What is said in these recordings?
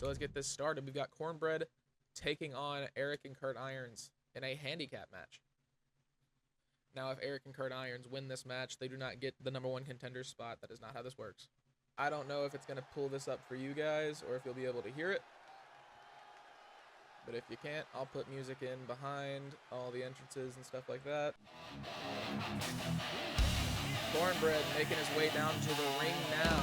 So let's get this started. We've got Cornbread taking on Eric and Curt Irons in a handicap match. Now, if Eric and Curt Irons win this match, they do not get the #1 contender spot. That is not how this works. I don't know if it's going to pull this up for you guys or if you'll be able to hear it. But if you can't, I'll put music in behind all the entrances and stuff like that. Cornbread making his way down to the ring now.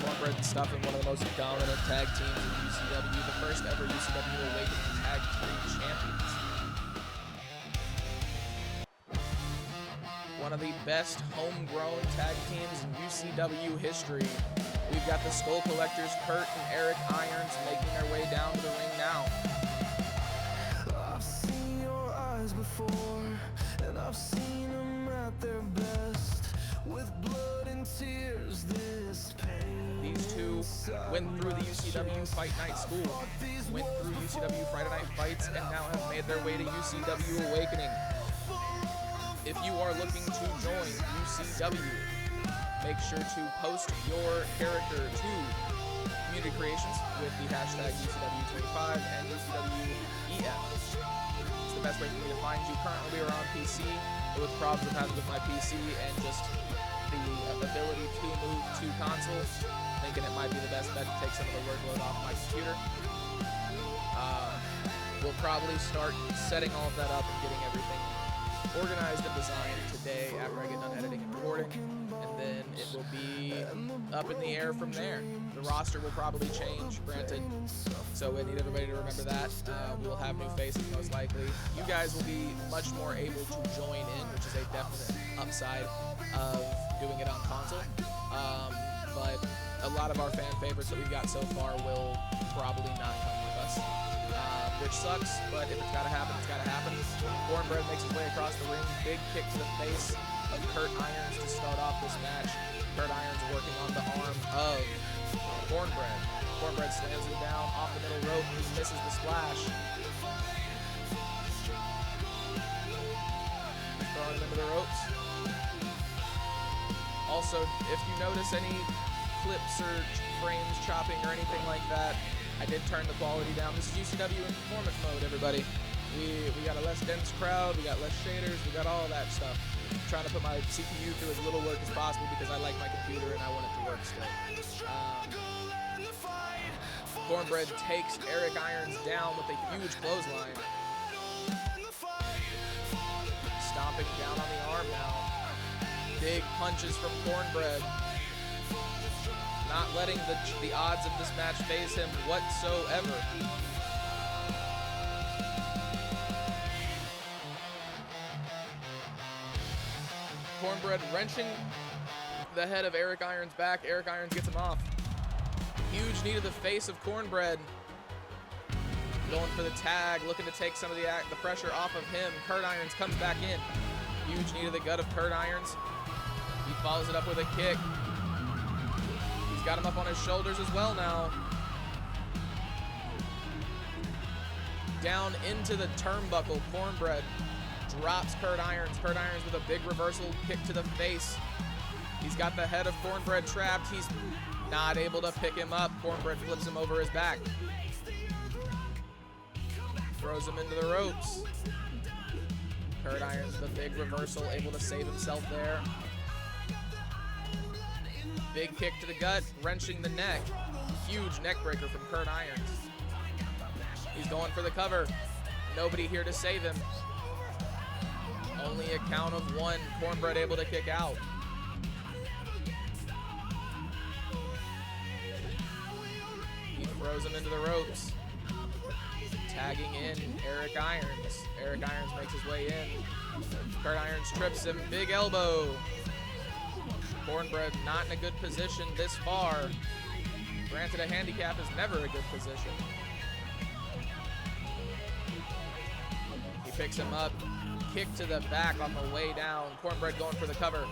Cornbread stuffing one of the most dominant tag teams in UCW, the first ever UCW Awakening Tag Team Champions. One of the best homegrown tag teams in UCW history. We've got the Skull Collectors, Curt and Eric Irons, making their way down to the ring now. I've seen your eyes before, and I've seen them at their best. With blood and tears, this pain. These two went through the UCW Fight Night School, went through UCW Friday Night Fights, and now have made their way to UCW Awakening. If you are looking to join UCW, make sure to post your character to Community Creations with the hashtag UCW25 and UCWEF. It's the best way for me to find you. Currently, we are on PC, but with problems I'm having with my PC and just the ability to move to console, thinking it might be the best bet to take some of the workload off my computer. We'll probably start setting all of that up and getting everything organized and designed today after I get done editing and recording, and then it will be up in the air from there. The roster will probably change, granted, so we need everybody to remember that. We will have new faces most likely. You guys will be much more able to join in, which is a definite upside of doing it on console. But a lot of our fan favorites that we've got so far will probably not come with us. Which sucks, but if it's gotta happen, it's gotta happen. Cornbread makes his way across the ring. Big kick to the face of Curt Irons to start off this match. Curt Irons working on the arm of Cornbread. Cornbread slams him down off the middle rope. He misses the splash. Throwing him into the ropes. Also, if you notice any clips or frames chopping or anything like that, I did turn the quality down. This is UCW in performance mode, everybody. We got a less dense crowd, we got less shaders, we got all that stuff. I'm trying to put my CPU through as little work as possible because I like my computer and I want it to work still. Cornbread takes Eric Irons down with a huge clothesline. Stomping down on the arm now. Big punches from Cornbread. Not letting the odds of this match faze him whatsoever. Cornbread wrenching the head of Eric Irons back. Eric Irons gets him off. Huge knee to the face of Cornbread. Going for the tag, looking to take some of the pressure off of him. Curt Irons comes back in. Huge knee to the gut of Curt Irons. He follows it up with a kick. Got him up on his shoulders as well now. Down into the turnbuckle, Cornbread drops Curt Irons. Curt Irons with a big reversal kick to the face. He's got the head of Cornbread trapped. He's not able to pick him up. Cornbread flips him over his back. Throws him into the ropes. Curt Irons with a big reversal, able to save himself there. Big kick to the gut, wrenching the neck. Huge neck breaker from Curt Irons. He's going for the cover. Nobody here to save him. Only a count of one. Cornbread able to kick out. He throws him into the ropes. Tagging in Eric Irons. Eric Irons makes his way in. Curt Irons trips him. Big elbow. Cornbread not in a good position this far. Granted, a handicap is never a good position. He picks him up, kick to the back on the way down. Cornbread going for the cover.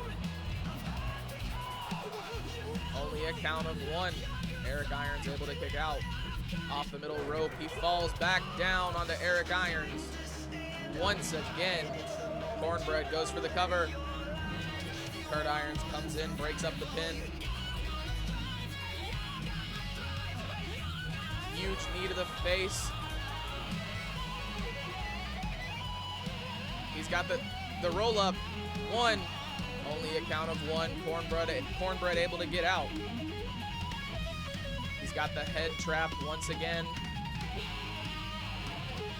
Only a count of one. Eric Irons able to kick out. Off the middle rope, he falls back down onto Eric Irons. Once again, Cornbread goes for the cover. Curt Irons comes in, breaks up the pin. Huge knee to the face. He's got the roll up. One. Only a count of one. Kornbread able to get out. He's got the head trap once again.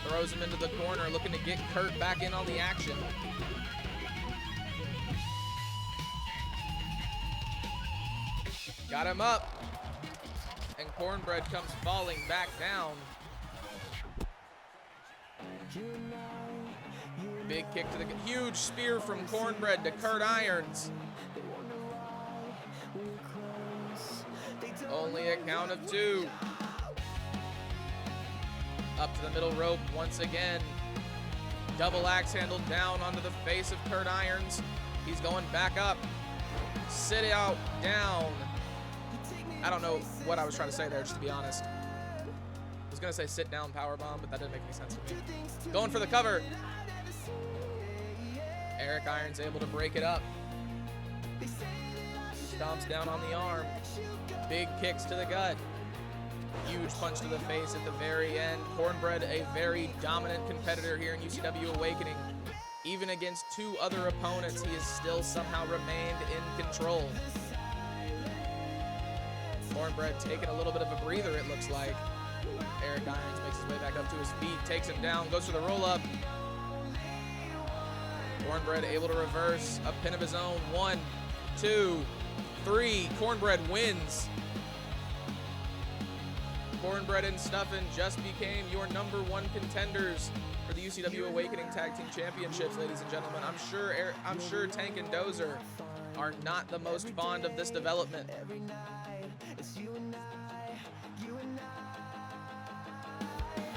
Throws him into the corner, looking to get Curt back in on the action. Got him up. And Kornbread comes falling back down. Big kick to the huge spear from Kornbread to Curt Irons. Only a count of two. Up to the middle rope once again. Double axe handle down onto the face of Curt Irons. He's going back up. Sit out, down. I don't know what I was trying to say there, just to be honest. I was going to say sit down powerbomb, but that didn't make any sense to me. Going for the cover. Eric Irons able to break it up. Stomps down on the arm. Big kicks to the gut. Huge punch to the face at the very end. Kornbread, a very dominant competitor here in UCW Awakening. Even against two other opponents, he has still somehow remained in control. Kornbread taking a little bit of a breather, it looks like. Eric Irons makes his way back up to his feet, takes him down, goes for the roll-up. Kornbread able to reverse a pin of his own. 1, 2, 3. Kornbread wins. Kornbread and Stuffin just became your #1 contenders for the UCW Awakening Tag Team Championships, ladies and gentlemen. I'm sure Tank and Dozer are not the most fond of this development.